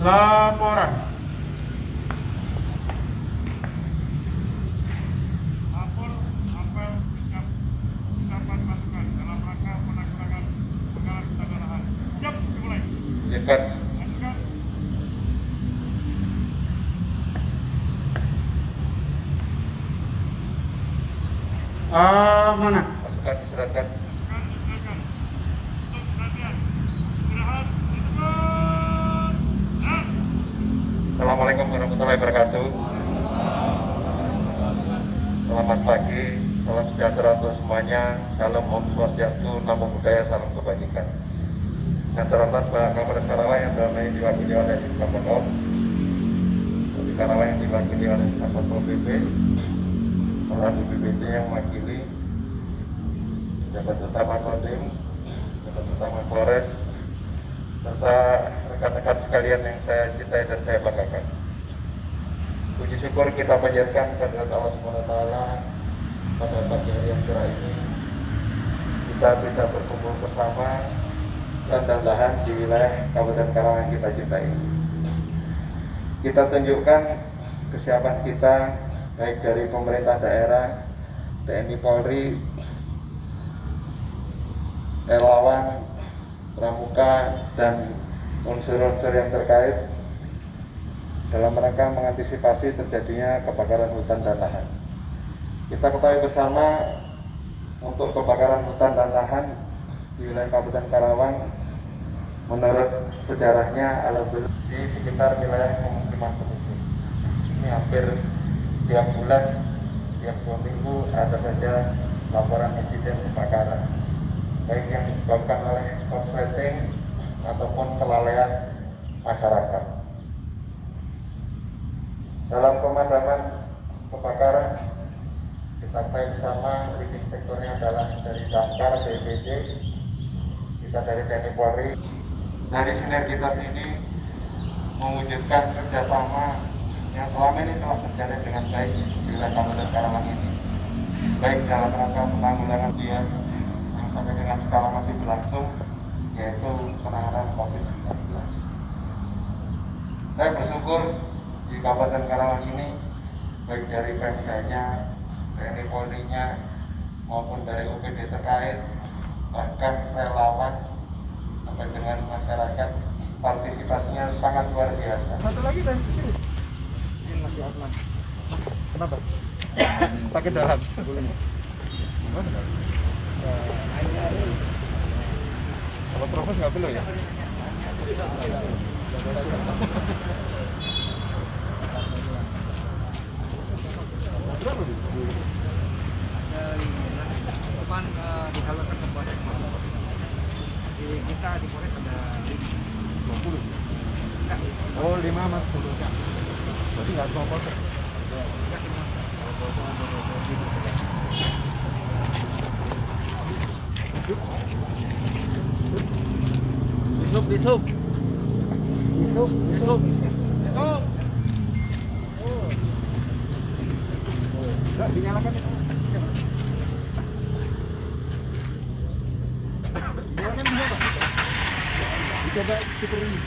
Laporan. Lapor apel kesiapan pasukan dalam rangka penanggulangan kebakaran hutan dan lahan. Siap, dimulai. Lanjutkan. Lanjutkan. Mana? Pasukan istirahatkan. Pasukan silakan. Untuk perhatian. Istirahat. Ditentukan. Gerak. Assalamualaikum warahmatullahi wabarakatuh. Selamat pagi, salam sejahtera untuk semuanya. Salam Om Swastiastu, Namo Buddhaya, salam kebajikan. Yang terhormat Pak Kapolres Karawang yang dalam ini diwakili oleh Kapolres, di Karawang yang diwakili oleh Kasatpol PP, oleh BPBD yang mewakili Jabat Utama Kodim, Jabat Utama Polres, serta rekan-rekan sekalian yang saya cintai dan saya banggakan. Puji syukur kita panjatkan kepada Allah SWT pada pagi hari yang cerah ini kita bisa berkumpul bersama dan lahan di wilayah Kabupaten Karawang yang kita cintai. Kita tunjukkan kesiapan kita baik dari pemerintah daerah, TNI Polri, relawan, pramuka, dan unsur-unsur yang terkait dalam rangka mengantisipasi terjadinya kebakaran hutan dan lahan. Kita ketahui bersama untuk kebakaran hutan dan lahan di wilayah Kabupaten Karawang menurut sejarahnya alhamdulillah di sekitar wilayah pemukiman penduduk. Ini hampir tiap bulan, tiap 2 minggu ada saja laporan insiden kebakaran, baik yang disebabkan oleh korsleting ataupun kelalaian masyarakat. Dalam pemadaman kebakaran, kita ketahui bersama leading sektornya adalah dari Damkar, BPBD, kita dari TNI Polri. Dari sinergitas ini mewujudkan kerjasama yang selama ini telah terjalin dengan baik di wilayah Kabupaten Karawang ini, baik dalam rangka penanggulangan yang sampai dengan sekarang masih berlangsung, yaitu penanganan COVID-19. Saya bersyukur di Kabupaten Karawang ini, baik dari Pemdanya, TNI Polri-nya, maupun dari UPD terkait, bahkan relawan, sampai dengan masyarakat, partisipasinya sangat luar biasa. Satu lagi dan ini masih aman. Kenapa? Sakit dalam. Kalau proses nggak perlu ya? Berapa di? Depan disalurkan ke Polres. Di kita di Polres ada 20. enggak. Oh, 5 mas. Berarti nggak semua proses. Enggak semua. Besok. Nggak dinyalakan ya? Dinyalakan bisa Pak? Dicoba super ini.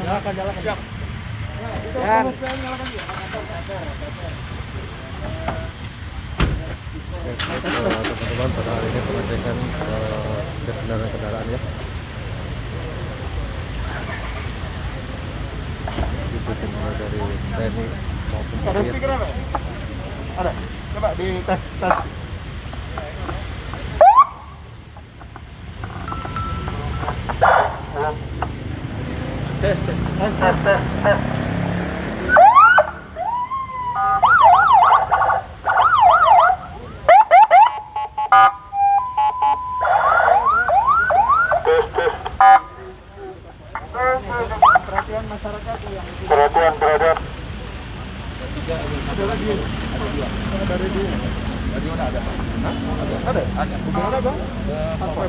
Nyalakan. Siap. Itu komersial nyalakan ya? Teman-teman, pada hari ini pengecekan setiap kendaraan ya. Diikuti mulai dari TNI maupun Ada Polri. speaker apa? Ada. Coba di tes. Tes. Perhatian masyarakat yang Perhatian. ada lagi. Dari di Tadi udah ada. Hah? Ada. Gimana bang? Apa?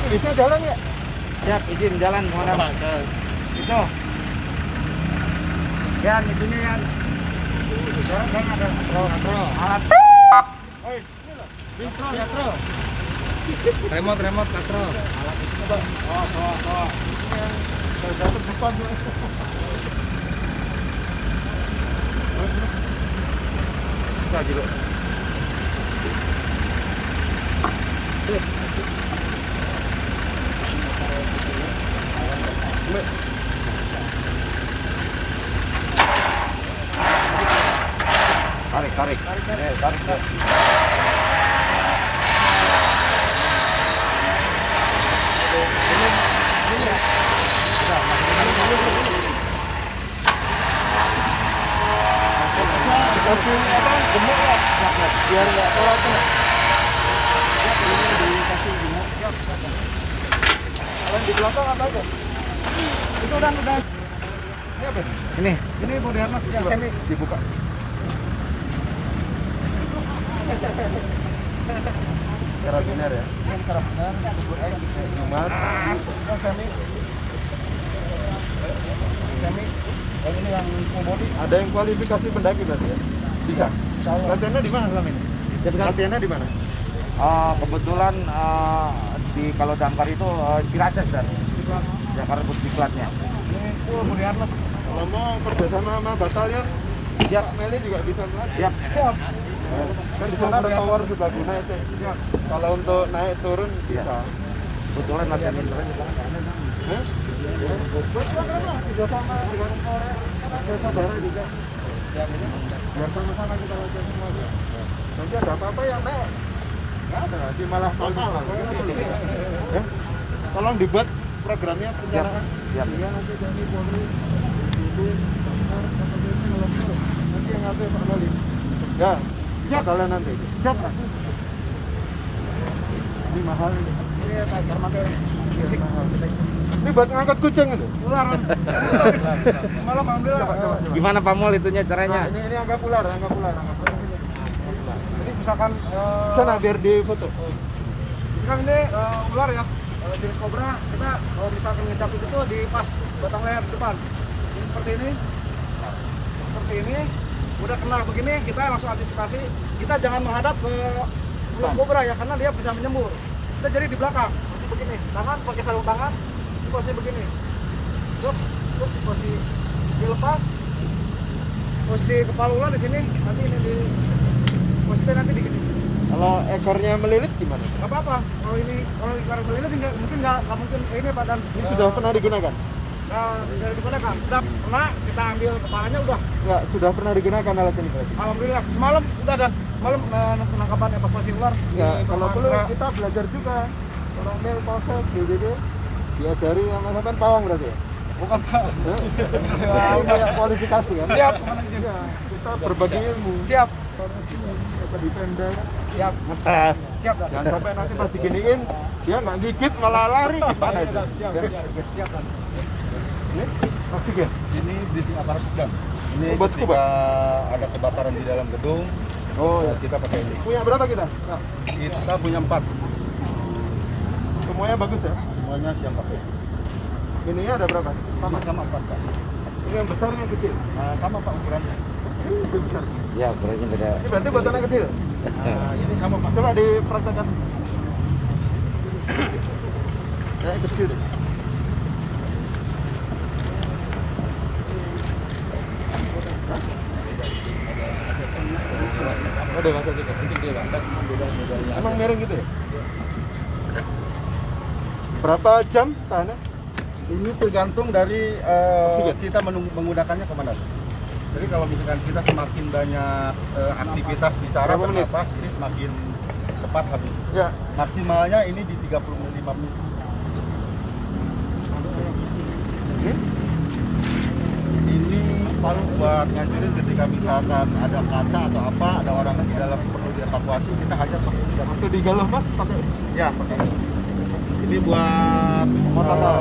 Bisa jalan ya? Siap, izin jalan mohon maaf. Itu. Yan, itunya Yan. Kan ada kontrol. Alat. Oi, ini loh. Kontrol ya, Tro. Remote katro. Satu depan. Lagi lo. Tarik. Tarik. Kasih apa? Gemuk ya. Biar nggak telat. Dikasih gemuk. Kalau di belakang apa aja? Itu udah. Ini apa? Ini Moderna yang semi dibuka. Karabiner ya? Ini karabiner, nomor, yang semi. Yang ini yang full body. Ada yang kualifikasi pendaki berarti ya? Bisa. Latihannya di mana selama ini? Latihannya di mana? Kebetulan di kalau damkar itu Ciracas dan Jakarta Pusdiklatnya. Ini full Moderna. Kalau mau kerjasama sama batalion, siap Meli juga bisa melatih. Siap. Kan di sana ada tower serbaguna itu. Kalau untuk naik turun bisa. Kebetulan latihan ini sering. Kerjasama dengan Korea, ada saudara juga. Biar sama-sama kita latihan semua. Nanti ada apa-apa yang naik. Nggak ada, nanti malah total. Ya. Tolong dibuat programnya perencanaan. Siap. Iya nanti dari Polri, nanti yang ngatur Pak Lali. Ya, siap kalian nanti. Siap. Ini mahal ini. Ini tiger material. Mahal. Ini buat ngangkat kucing itu. Ular. Malam alhamdulillah. Coba. Gimana Pak Mul itunya caranya? Nah, ini anggap ular. Jadi misalkan sana biar di foto. Misalkan ini ular ya, jenis kobra, kita kalau misalkan ngecap itu tuh di pas batang leher depan. Ini seperti ini. Udah kena begini, kita langsung antisipasi. Kita jangan menghadap ke ular kobra ya, karena dia bisa menyembur. Kita jadi di belakang, posisi begini. Tangan pakai sarung tangan, di posisi begini. Terus posisi dilepas. Posisi kepala ular di sini, nanti ini di posisi nanti di gini. Kalau ekornya melilit gimana? Gak apa-apa. Kalau ekor melilit mungkin nggak mungkin ini badan. Ini sudah pernah digunakan? Sudah digunakan. Sudah pernah kita ambil kepalanya udah. Nggak, sudah pernah digunakan alat ini berarti? Alhamdulillah. Semalam udah dan malam penangkapan evakuasi ular. Ya, kalau perlu kita belajar juga. Koramil, Polsek, BPD diajari sama sampean pawang berarti ya? Bukan Pak. Punya kualifikasi kan? Siap. Ya, kita berbagi ilmu. Siap. Di Pemda. Siap. Ngetes. Siap. Jangan sampai nanti pas diginiin dia nggak gigit malah lari gimana itu? Siap. Ini oksigen. Ini di aparat sedang. Ini Buat ketika ada kebakaran di dalam gedung. Oh ya. Kita pakai ini. Punya berapa kita? Kita punya 4. Semuanya bagus ya? Semuanya siap pakai. Ininya ada berapa? Sama 4 Pak. Ini yang besar yang kecil? Sama Pak ukurannya. Ini lebih besar. Ya, ukurannya beda. Ini berarti buat anak kecil? Ini sama Pak. Coba dipraktekkan. Kayak kecil deh. Oh, dewasa juga. Mungkin dewasa cuma beda-bedanya. Emang miring gitu ya? Berapa jam tahannya? Ini tergantung dari Oksigen. kita menggunakannya kemana. Jadi kalau misalkan kita semakin banyak aktivitas bicara Berapa menit? bernapas, ini semakin cepat habis. Ya. Maksimalnya ini di 35 menit. Ini palu buat ngancurin ketika misalkan ada kaca atau apa, ada orang di dalam perlu dievakuasi, kita hajar pakai ini. Waktu digaluh mas pakai Ya, pakai ini. Ini buat lawat.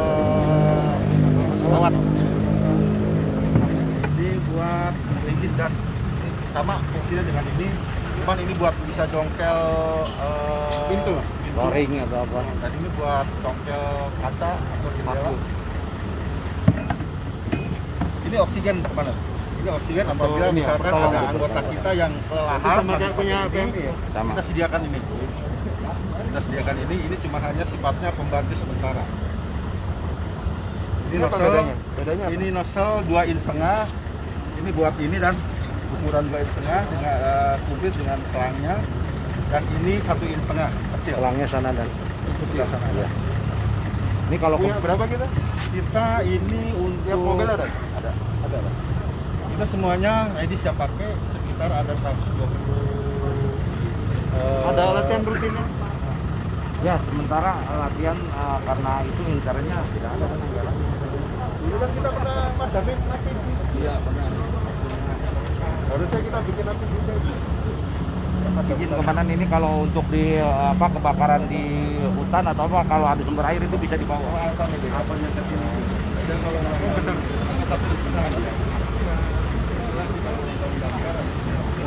Ini buat ringkis dan sama fungsinya dengan ini. Cuman ini buat bisa jongkel pintu. Loring atau apa? Dan ini buat jongkel kaca atau jendela. Ini oksigen kemana? Ini oksigen apabila ini ya, misalkan pertolongan. ada anggota kita yang kelelahan, Sama kayak punya ini, PMI ya? Sama. kita sediakan ini. kita sediakan ini cuma hanya sifatnya pembantu sementara. Ini Apa nozzle, bedanya? Bedanya apa? ini nozzle 2,5 inch, ini buat ini dan ukuran 2,5 inch dengan komplit dengan selangnya, dan ini 1,5 inch kecil. Selangnya sana dan Sebelah sana. Iya. Ini kalau Punya berapa kita? Kita ini untuk Tiap mobil ada? Ada. Kita semuanya ready siap pakai, sekitar ada 120. ada latihan rutinnya? Ya, sementara latihan karena itu inkarnya tidak ada kan anggaran. Dulu kan kita pernah madamin aktif. Iya, benar. Harusnya kita bikin aktif juga. Izin komandan ini kalau untuk di kebakaran di hutan atau apa, kalau ada sumber air itu bisa dibawa. Apanya ke sini? Dan kalau benar hanya 1,5 inch.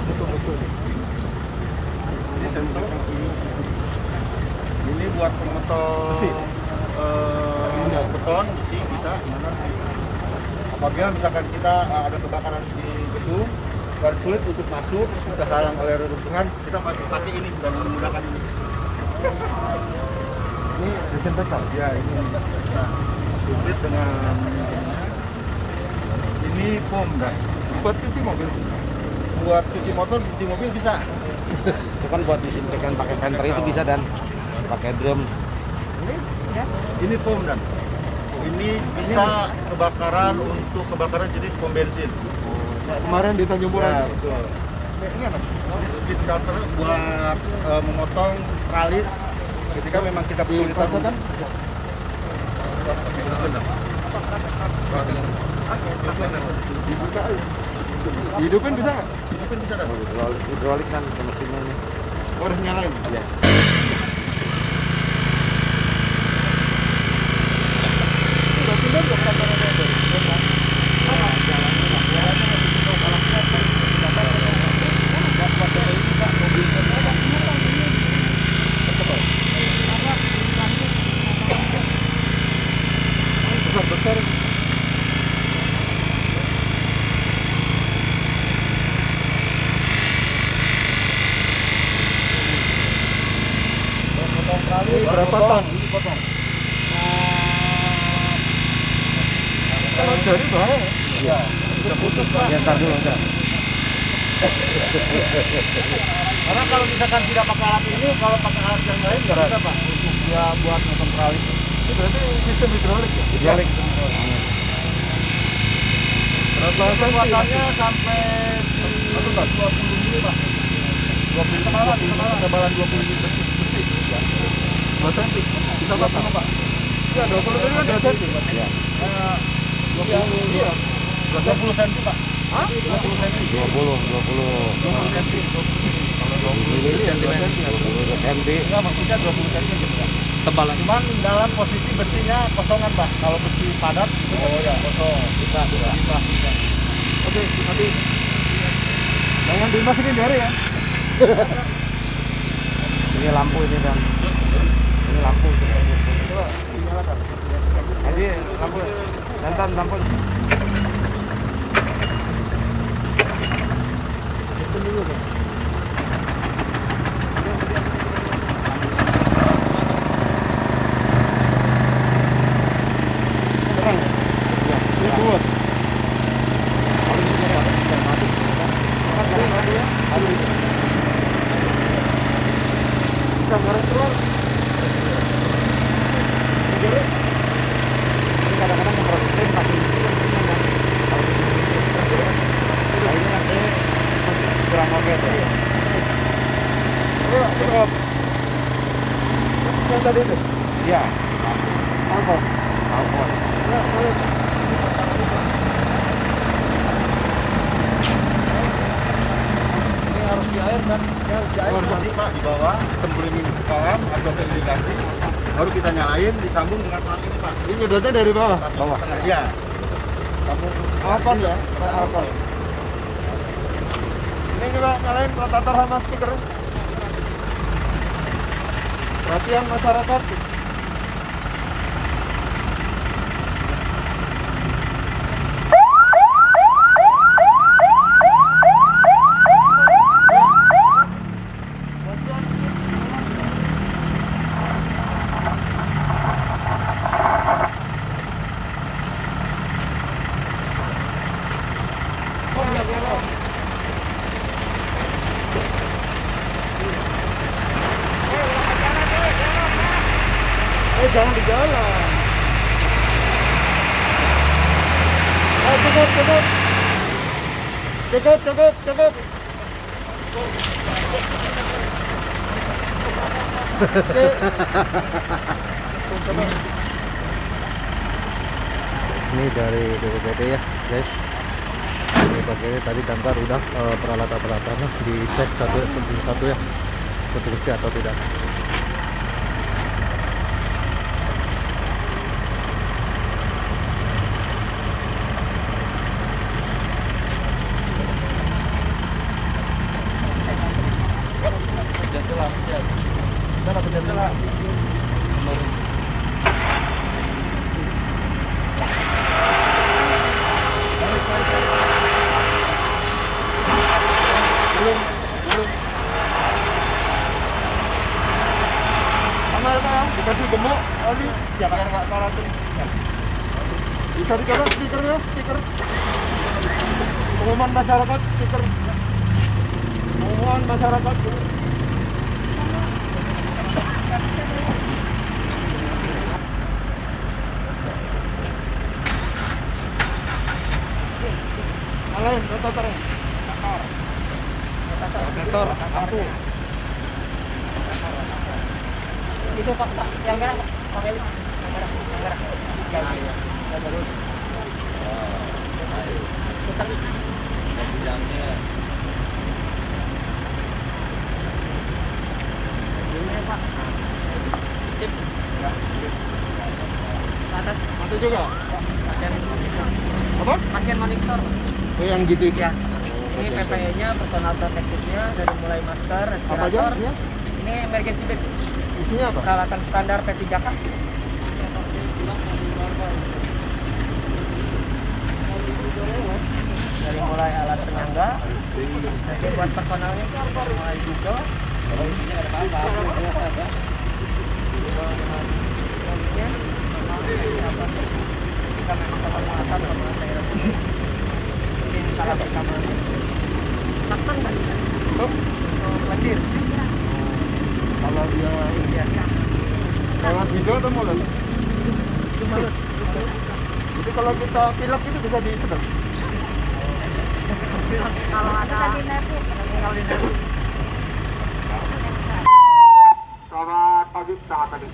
Betul. Ini sensor. Ini buat pemotong beton, besi bisa. Apabila misalkan kita ada kebakaran di gedung dan sulit untuk masuk, sudah halang oleh reruntuhan, kita masih pakai ini dan menggunakan ini. Ini desinfektan. Ya, ini bisa komplit dengan ini foam dan buat cuci mobil. Buat cuci motor, cuci mobil bisa. Itu kan buat disinfektan pakai penter itu bisa dan pakai drum. Ini foam dan ini bisa kebakaran untuk kebakaran jenis pom bensin. Kemarin di Tanjung Ya, Pura. betul. Ini apa? Ini speed cutter buat memotong tralis ketika memang kita kesulitan kan? Dibuka. Hidupin bisa nggak? Hidupin bisa dah. Hidrolik kan ke mesinnya ini. Oh, udah nyalain? Iya. Besar. Berapa ton? Dipotong. Kalau jari bahaya. Iya. Bisa putus Pak. Ya, ntar dulu enggak. Karena kalau misalkan tidak pakai alat ini, kalau pakai alat yang lain nggak bisa Pak. Untuk dia buat motong tralis. Ini berarti sistem hidrolik ya? Hidrolik. Kekuatannya sampai 20 mili Pak. 20 ketebalan 20 mili besi. 2 cm. Bisa berapa Pak? Ya 20 mili kan 2 cm Pak. Iya. 20 cm Pak. Hah? 20 cm. 20 cm. Kalau 20 cm. enggak maksudnya 20 cm gitu Pak. Tebalan. Cuman dalam posisi besinya kosongan Pak. Kalau besi padat, oh ya kosong. Bisa. Oke, nanti. Jangan dimasukin jari ya. Ini lampu ini dan ini lampu. Coba dinyalakan. Jadi lampu dan lampu. Itu dulu Bang. Terang ya? Ya, Ini kuat. Bisa ngarep keluar. Ini kadang-kadang memproses pakai ini nanti kurang oke tuh. Cukup. Yang tadi itu. Iya. Alkohol. Alkohol. Ya, boleh. Ini harus di air dan harus di air tadi Pak di bawah tembuling kolam atau ke irigasi, baru kita nyalain disambung dengan selang ini Pak. Ini nyedotnya dari bawah. Bawah tengah iya. Sambung Alkon ya, Pak Alkon. Ini juga nyalain rotator sama speaker. Perhatian masyarakat. Jangan di jalan. Cukup. Ini dari BPBD ya guys. Ini bagiannya tadi damkar udah peralatan-peralatannya dicek satu ya, bersih atau tidak. Dikasih gemuk, oli, biar nggak kalah tuh. Bisa dicoret stikernya, stiker. Pengumuman masyarakat, stiker. Pengumuman masyarakat. Alain, rotator. Rotator, kartu. Itu Pak, yang merah pakai yang merah. Ya bagus. Putar. Ini Pak. Sip. Atas. Satu juga. Pasien monitor. Apa? Pasien monitor. Oh, yang gitu. Ya. Ini PPE-nya, personal protective-nya dari mulai masker, Apa aja? respirator. Ya? Ini emergency bed. Isinya apa? Peralatan standar P3K. Dari mulai alat penyangga, jadi buat personalnya mulai Google. Kita memang kapal muatan sama daerah. Mungkin salah bersama. Laksan kan? Oh, banjir. Kalau dia lewat video atau mulut? Jadi kalau kita pilek itu bisa disedot. Kalau ada Selamat pagi, selamat pagi.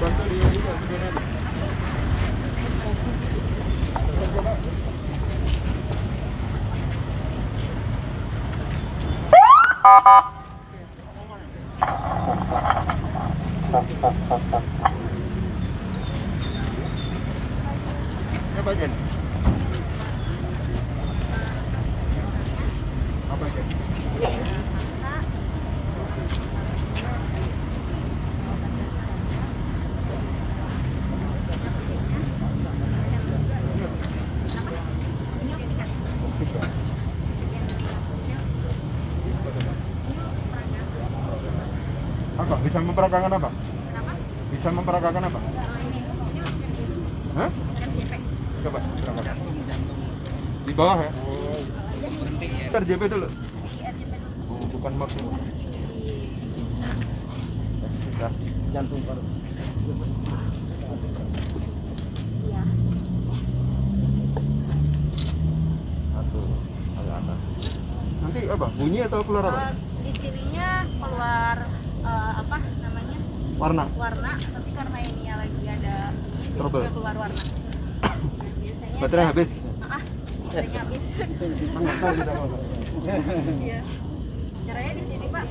Bantu dia juga sebenarnya. Apa aja? Apa aja? Apa? Bisa memperagakan apa? Bisa memperagakan apa? Hah? Coba peragakan. Di bawah ya? Ntar JP dulu. Oh, bukan maksud. Sudah. Jantung baru. Satu, agak atas. Nanti apa? Bunyi atau keluar apa? Di sininya keluar apa namanya? Warna. Warna, tapi karena ini ya lagi ada ini jadi Trouble. juga keluar warna. Nah, biasanya Baterai habis. baterainya habis. Enggak tahu kita apa. Iya. Caranya di sini, Pak.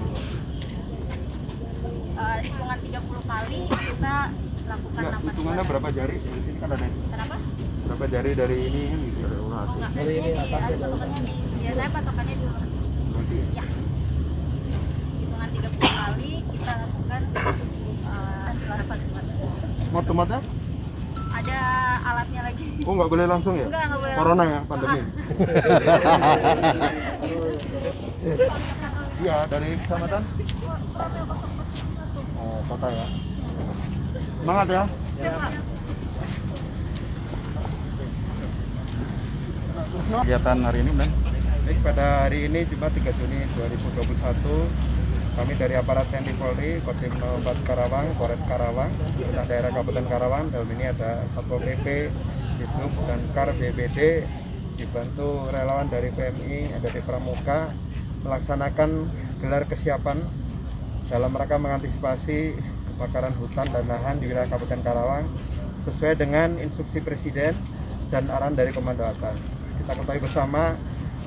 Hitungan 30 kali kita lakukan Enggak, napas. hitungannya berapa jari? Di sini kan ada. Kenapa? Berapa jari dari ini kan gitu ada Oh, urat. enggak. Patokannya di biasanya patokannya di umur. Nanti Ya. Hitungan 30 kali kita lakukan napas. tomatnya? Ada alatnya lagi. Oh, nggak boleh langsung ya? Nggak boleh Corona langsung. ya, pandemi. Iya, dari kecamatan. Oh, kota ya. Semangat ya. Kegiatan hari ini, Ben? Baik, pada hari ini Jumat 3 Juni 2021 kami dari aparat TNI Polri, Kodim 04 Karawang, Polres Karawang, pemerintah daerah Kabupaten Karawang, dalam ini ada Satpol PP, Disub dan Kar BPD, dibantu relawan dari PMI, ada di Pramuka, melaksanakan gelar kesiapan dalam rangka mengantisipasi kebakaran hutan dan lahan di wilayah Kabupaten Karawang sesuai dengan instruksi Presiden dan arahan dari Komando Atas. Kita ketahui bersama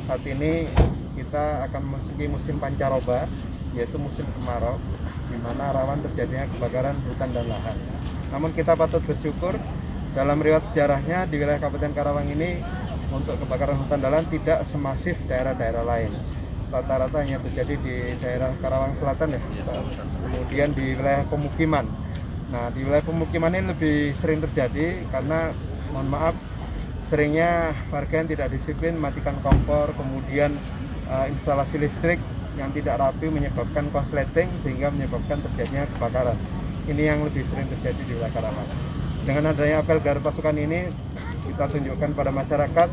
saat ini kita akan memasuki musim pancaroba, yaitu musim kemarau, di mana rawan terjadinya kebakaran hutan dan lahan. Namun kita patut bersyukur dalam riwayat sejarahnya di wilayah Kabupaten Karawang ini untuk kebakaran hutan dan lahan tidak semasif daerah-daerah lain. Rata-rata hanya terjadi di daerah Karawang Selatan ya, kemudian di wilayah pemukiman. Nah, di wilayah pemukiman ini lebih sering terjadi karena, mohon maaf, seringnya warga yang tidak disiplin matikan kompor, kemudian instalasi listrik yang tidak rapi menyebabkan konsleting sehingga menyebabkan terjadinya kebakaran. Ini yang lebih sering terjadi di wilayah Karawang. Dengan adanya apel garda pasukan ini, kita tunjukkan pada masyarakat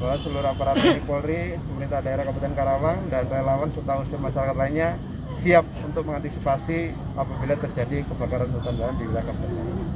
bahwa seluruh aparat TNI Polri, pemerintah daerah Kabupaten Karawang, dan relawan serta unsur masyarakat lainnya siap untuk mengantisipasi apabila terjadi kebakaran hutan dan lahan di wilayah Kabupaten Karawang.